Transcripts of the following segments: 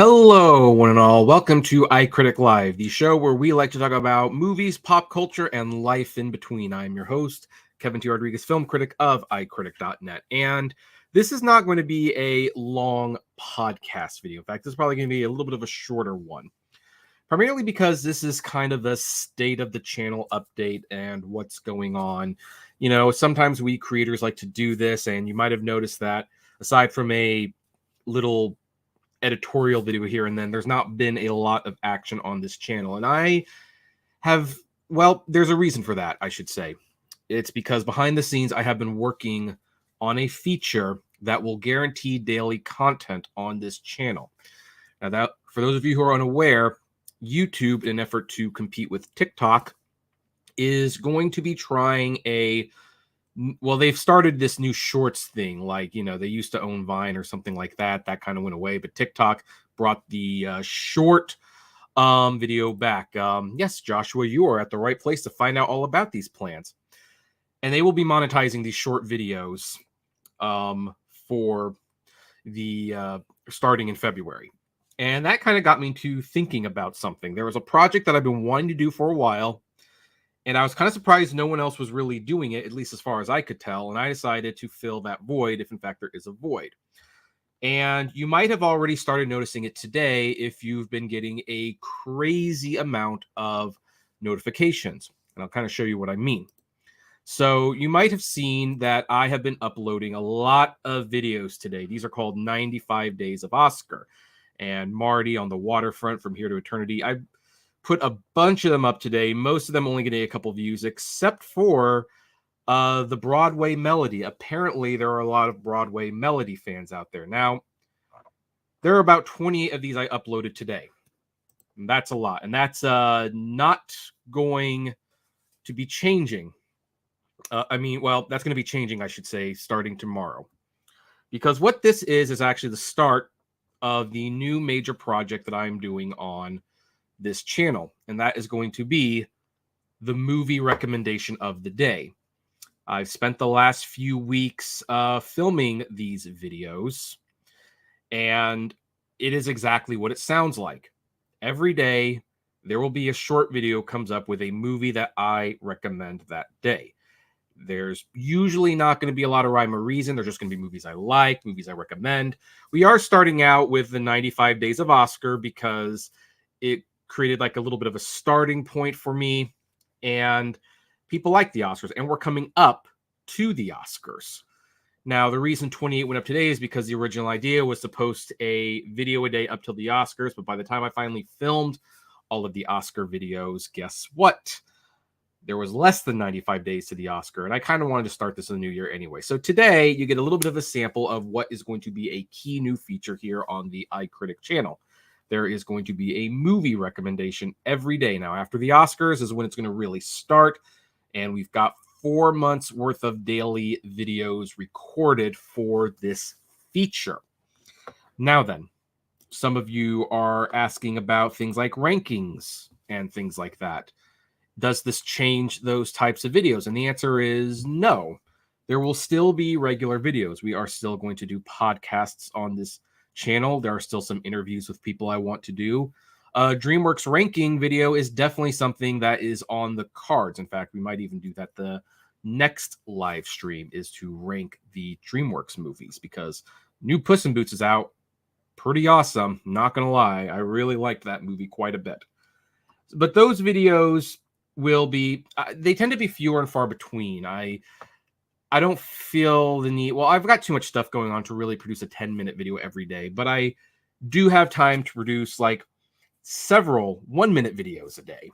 Hello, one and all. Welcome to iCritic Live, the show where we like to talk about movies, pop culture, and life in between. I'm your host, Kevin T. Rodriguez, film critic of iCritic.net. And this is not going to be a long podcast video. In fact, this is probably going to be a little bit of a shorter one. Primarily because this is kind of the state of the channel update and what's going on. You know, sometimes we creators like to do this, and you might have noticed that aside from a little editorial video here and then, there's not been a lot of action on this channel. And I have, well, there's a reason for that, I should say. It's because behind the scenes, I have been working on a feature that will guarantee daily content on this channel. Now, that, for those of you who are unaware, YouTube, in an effort to compete with TikTok, is going to be trying they've started this new shorts thing. Like, you know, they used to own Vine or something like that. That kind of went away. But TikTok brought the short video back. Yes, Joshua, you are at the right place to find out all about these plans. And they will be monetizing these short videos for the starting in February. And that kind of got me to thinking about something. There was a project that I've been wanting to do for a while, and I was kind of surprised no one else was really doing it, at least as far as I could tell. And I decided to fill that void, if in fact there is a void. And you might have already started noticing it today if you've been getting a crazy amount of notifications. And I'll kind of show you what I mean. So you might have seen that I have been uploading a lot of videos today. These are called 95 Days of Oscar. And Marty on the Waterfront, From Here to Eternity. I put a bunch of them up today, most of them only getting a couple views, except for the Broadway Melody. Apparently, there are a lot of Broadway Melody fans out there. Now, there are about 28 of these I uploaded today. And that's a lot. And that's not going to be changing. That's going to be changing, I should say, starting tomorrow. Because what this is actually the start of the new major project that I'm doing on this channel, and that is going to be the movie recommendation of the day. I've spent the last few weeks filming these videos, and it is exactly what it sounds like. Every day, there will be a short video comes up with a movie that I recommend that day. There's usually not going to be a lot of rhyme or reason. There's just going to be movies I like, movies I recommend. We are starting out with the 95 Days of Oscar because it created like a little bit of a starting point for me, and people like the Oscars, and we're coming up to the Oscars. Now, the reason 28 went up today is because the original idea was to post a video a day up till the Oscars, but by the time I finally filmed all of the Oscar videos, guess what? There was less than 95 days to the Oscar, and I kind of wanted to start this in the new year anyway. So today, you get a little bit of a sample of what is going to be a key new feature here on the iCritic channel. There is going to be a movie recommendation every day. Now, after the Oscars is when it's going to really start, and we've got 4 months worth of daily videos recorded for this feature. Now then, some of you are asking about things like rankings and things like that. Does this change those types of videos? And the answer is no. There will still be regular videos. We are still going to do podcasts on this channel. There are still some interviews with people I want to do. DreamWorks ranking video is definitely something that is on the cards. In fact, we might even do that. The next live stream is to rank the DreamWorks movies because new Puss in Boots is out. Pretty awesome. Not going to lie. I really liked that movie quite a bit. But those videos will be, they tend to be fewer and far between. I don't feel the need. Well, I've got too much stuff going on to really produce a 10-minute video every day, but I do have time to produce like several 1-minute videos a day.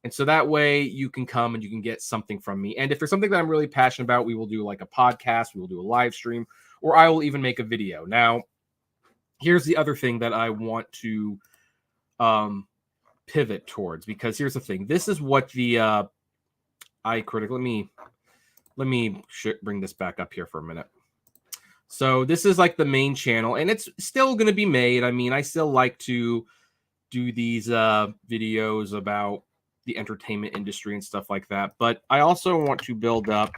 And so that way you can come and you can get something from me. And if there's something that I'm really passionate about, we will do like a podcast, we will do a live stream, or I will even make a video. Now, here's the other thing that I want to pivot towards, because here's the thing. This is what the iCritic, let me bring this back up here for a minute. So this is like the main channel, and it's still going to be made. I mean, I still like to do these videos about the entertainment industry and stuff like that. But I also want to build up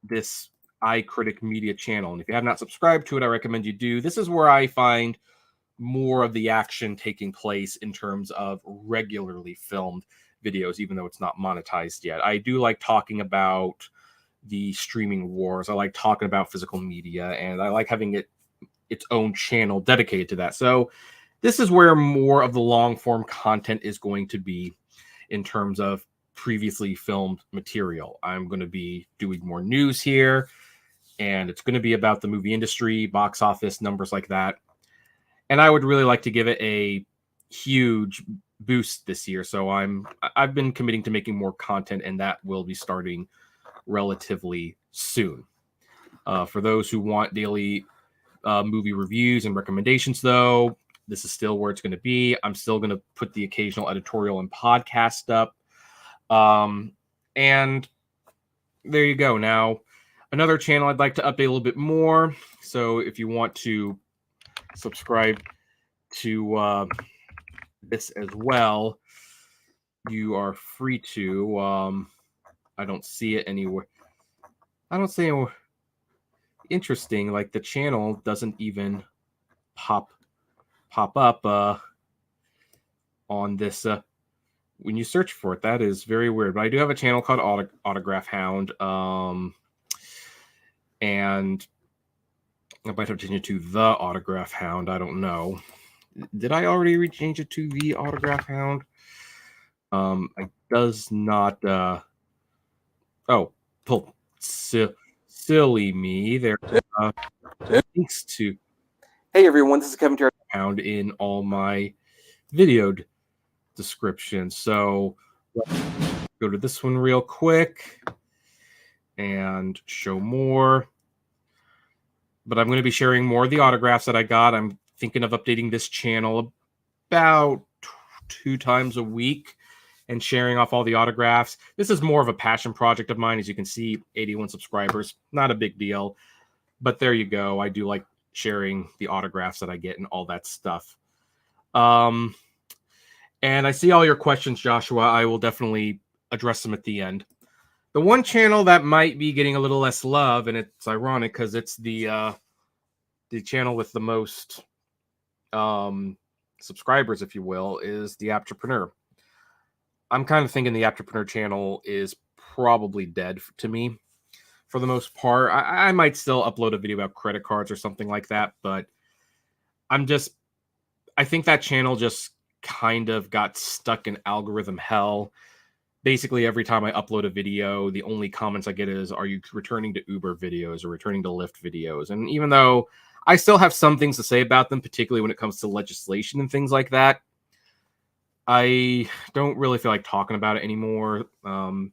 this iCritic media channel. And if you have not subscribed to it, I recommend you do. This is where I find more of the action taking place in terms of regularly filmed videos, even though it's not monetized yet. I do like talking about the streaming wars. I like talking about physical media, and I like having its own channel dedicated to that. So this is where more of the long form content is going to be in terms of previously filmed material. I'm going to be doing more news here, and it's going to be about the movie industry, box office, numbers like that. And I would really like to give it a huge boost this year. So I've been committing to making more content, and that will be starting relatively soon. For those who want daily movie reviews and recommendations, though, this is still where it's going to be. I'm still going to put the occasional editorial and podcast up. And there you go. Now, another channel I'd like to update a little bit more. So if you want to subscribe to this as well, you are free to. I don't see it anywhere. I don't see anywhere. Interesting. Like the channel doesn't even pop up on this when you search for it. That is very weird. But I do have a channel called Autograph Hound, and I might have changed it to the Autograph Hound. I don't know. Did I already rechange it to the Autograph Hound? I does not. Silly me. There. Thanks to. Hey everyone, this is Kevin Terry. Hound in all my video descriptions. So let's go to this one real quick and show more. But I'm going to be sharing more of the autographs that I got. I'm thinking of updating this channel about 2 times a week and sharing off all the autographs. This is more of a passion project of mine. As you can see, 81 subscribers, not a big deal. But there you go. I do like sharing the autographs that I get and all that stuff. And I see all your questions, Joshua. I will definitely address them at the end. The one channel that might be getting a little less love, and it's ironic because it's the channel with the most subscribers, if you will, is the Aptrepreneur. I'm kind of thinking the Aptrepreneur channel is probably dead to me for the most part. I might still upload a video about credit cards or something like that, but I think that channel just kind of got stuck in algorithm hell. Basically, every time I upload a video, the only comments I get is, are you returning to Uber videos or returning to Lyft videos? And even though I still have some things to say about them, particularly when it comes to legislation and things like that, I don't really feel like talking about it anymore. I'm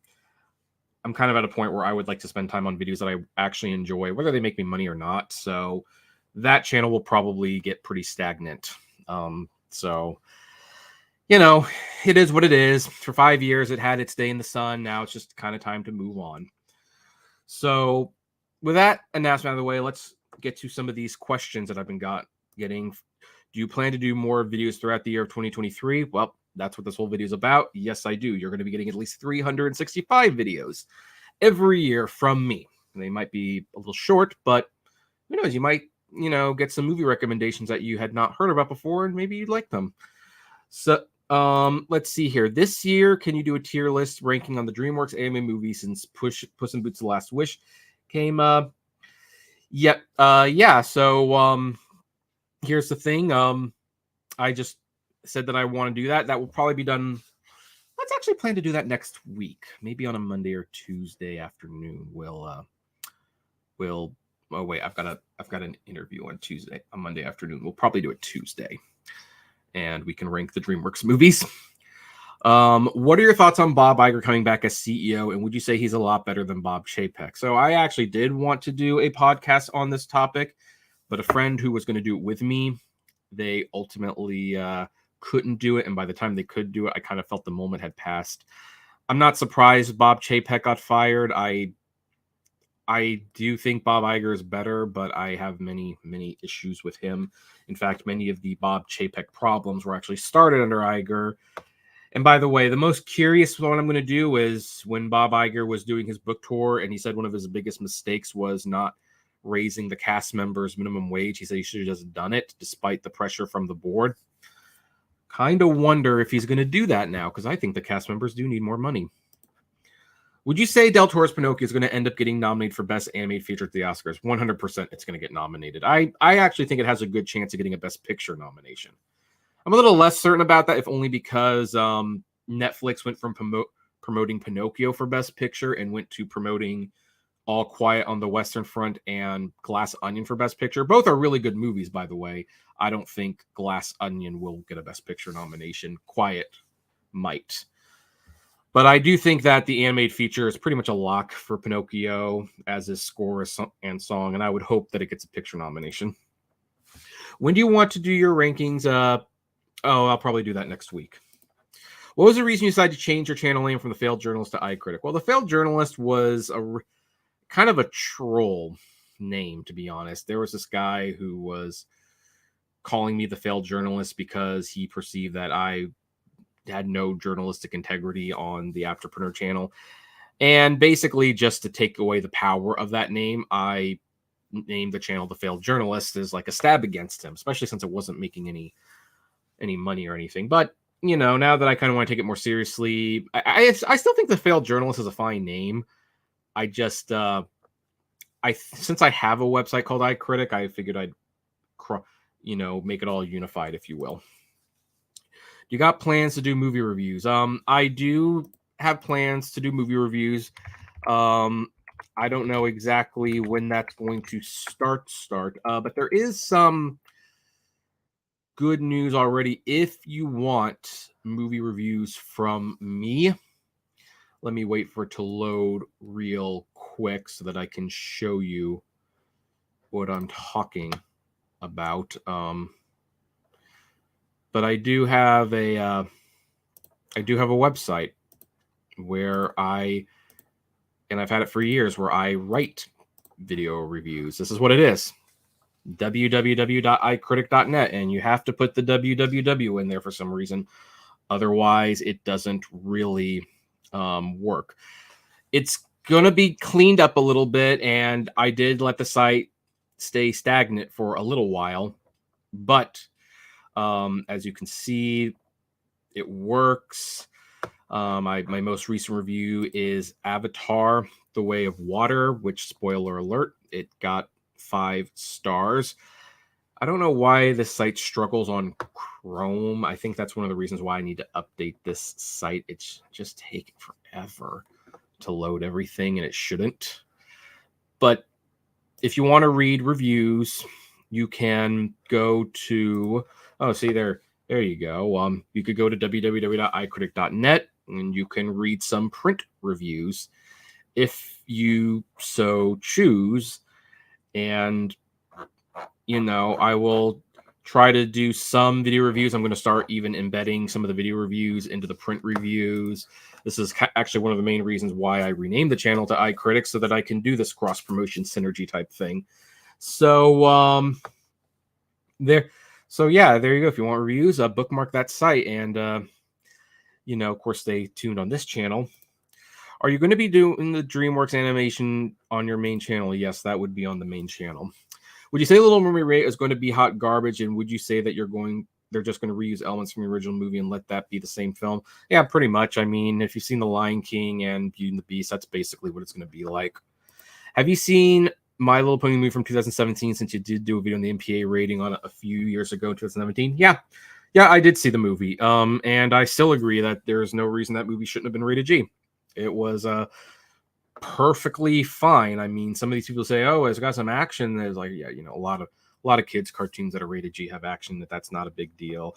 kind of at a point where I would like to spend time on videos that I actually enjoy, whether they make me money or not. So that channel will probably get pretty stagnant. So, you know, it is what it is. For 5 years, it had its day in the sun. Now it's just kind of time to move on. So with that announcement out of the way, let's get to some of these questions that I've been getting. Do you plan to do more videos throughout the year of 2023? Well, that's what this whole video is about. Yes, I do. You're going to be getting at least 365 videos every year from me. And they might be a little short, but who knows? You might, get some movie recommendations that you had not heard about before, and maybe you'd like them. So, let's see here. This year, can you do a tier list ranking on the DreamWorks anime movie since Puss in Boots: The Last Wish came? Yeah. So, here's the thing. I just said that I want to do that. That will probably be done. Let's actually plan to do that next week, maybe on a Monday or Tuesday afternoon. Oh wait, I've got an interview on Monday afternoon. We'll probably do it Tuesday, and we can rank the DreamWorks movies. What are your thoughts on Bob Iger coming back as CEO, and would you say he's a lot better than Bob Chapek? So I actually did want to do a podcast on this topic, but a friend who was going to do it with me, they ultimately couldn't do it, and by the time they could do it, I kind of felt the moment had passed. I'm not surprised Bob Chapek got fired. I do think Bob Iger is better, but I have many, many issues with him. In fact, many of the Bob Chapek problems were actually started under Iger. And by the way, the most curious one I'm going to do is when Bob Iger was doing his book tour, and he said one of his biggest mistakes was not raising the cast members' minimum wage. He said he should have just done it despite the pressure from the board. Kind of wonder if he's going to do that now, because I think the cast members do need more money. Would you say Del Toro's Pinocchio is going to end up getting nominated for Best Animated Feature at the Oscars? 100% it's going to get nominated. I actually think it has a good chance of getting a Best Picture nomination. I'm a little less certain about that, if only because Netflix went from promoting Pinocchio for Best Picture and went to promoting All Quiet on the Western Front and Glass Onion for Best Picture. Both are really good movies, by the way. I don't think Glass Onion will get a Best Picture nomination. Quiet might. But I do think that the animated feature is pretty much a lock for Pinocchio as his score and song, and I would hope that it gets a picture nomination. When do you want to do your rankings? I'll probably do that next week. What was the reason you decided to change your channel name from The Failed Journalist to iCritic? Well, The Failed Journalist was kind of a troll name, to be honest. There was this guy who was calling me The Failed Journalist because he perceived that I had no journalistic integrity on the Afterpreneur channel. And basically, just to take away the power of that name, I named the channel The Failed Journalist as like a stab against him, especially since it wasn't making any money or anything. But, you know, now that I kind of want to take it more seriously, I still think The Failed Journalist is a fine name. I just, since I have a website called iCritic, I figured I'd, make it all unified, if you will. You got plans to do movie reviews? I do have plans to do movie reviews. I don't know exactly when that's going to start, but there is some good news already. If you want movie reviews from me, let me wait for it to load real quick so that I can show you what I'm talking about. But I do have a website where and I've had it for years, where I write video reviews. This is what it is: www.icritic.net, and you have to put the www in there for some reason. Otherwise, it doesn't really work. It's gonna be cleaned up a little bit, and I did let the site stay stagnant for a little while, but as you can see, it works. My most recent review is Avatar: The Way of Water, which, spoiler alert, it got 5 stars. I don't know why this site struggles on Chrome. I think that's one of the reasons why I need to update this site. It's just taking forever to load everything, and it shouldn't. But if you want to read reviews, you can go to... Oh, see, there you go. You could go to www.icritic.net, and you can read some print reviews if you so choose. And, I will try to do some video reviews. I'm going to start even embedding some of the video reviews into the print reviews. This is actually one of the main reasons why I renamed the channel to iCritic, so that I can do this cross-promotion synergy type thing. So, So yeah, there you go. If you want reviews, bookmark that site, and of course, stay tuned on this channel. Are you going to be doing the DreamWorks animation on your main channel? Yes, that would be on the main channel. Would you say Little Mermaid is going to be hot garbage, and would you say that they're just going to reuse elements from the original movie and let that be the same film? Yeah, pretty much. I mean, if you've seen The Lion King and Beauty and the Beast, that's basically what it's going to be like. Have you seen My Little Pony movie from 2017, since you did do a video on the MPA rating on it a few years ago, 2017? Yeah, I did see the movie. And I still agree that there's no reason that movie shouldn't have been rated G. It was perfectly fine. I mean, some of these people say, "Oh, it's got some action." There's like, yeah, a lot of kids' cartoons that are rated G have action. That's not a big deal.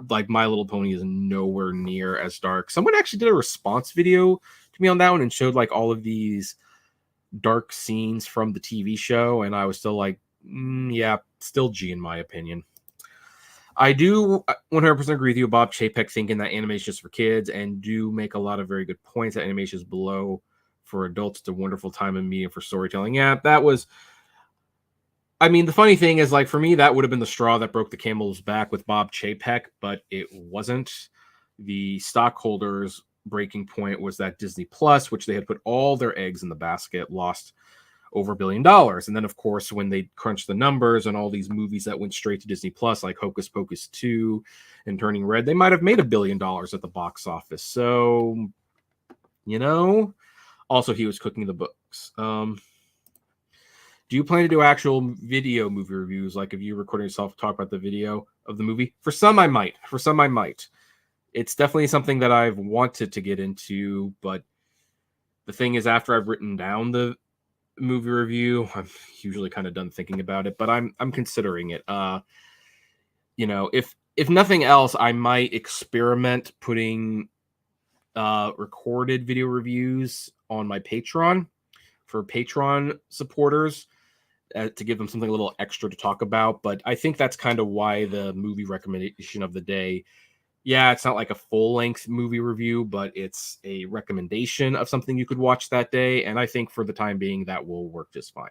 Like My Little Pony is nowhere near as dark. Someone actually did a response video to me on that one and showed like all of these dark scenes from the TV show, and I was still like, yeah, still G in my opinion. I do 100% agree with you, Bob Chapek, thinking that animation is just for kids, and do make a lot of very good points that animation is below for adults. It's a wonderful time in media for storytelling. Yeah, that was... I mean, the funny thing is, like, for me, that would have been the straw that broke the camel's back with Bob Chapek, but it wasn't. The stockholders' breaking point was that Disney Plus, which they had put all their eggs in the basket, lost over $1 billion. And then, of course, when they crunched the numbers and all these movies that went straight to Disney Plus, like Hocus Pocus 2 and Turning Red, they might have made $1 billion at the box office. So, also he was cooking the books. Do you plan to do actual video movie reviews? Like if you recording yourself talk about the video of the movie? For some, I might. It's definitely something that I've wanted to get into, but the thing is, after I've written down the movie review, I'm usually kind of done thinking about it, but I'm considering it. If nothing else, I might experiment putting recorded video reviews on my Patreon for Patreon supporters to give them something a little extra to talk about. But I think that's kind of why the movie recommendation of the day. Yeah, it's not like a full-length movie review, but it's a recommendation of something you could watch that day. And I think for the time being, that will work just fine.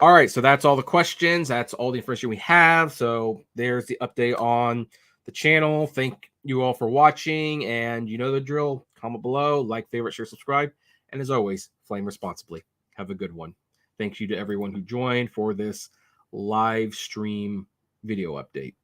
All right, so that's all the questions. That's all the information we have. So there's the update on the channel. Thank you all for watching. And you know the drill. Comment below, like, favorite, share, subscribe. And as always, flame responsibly. Have a good one. Thank you to everyone who joined for this live stream video update.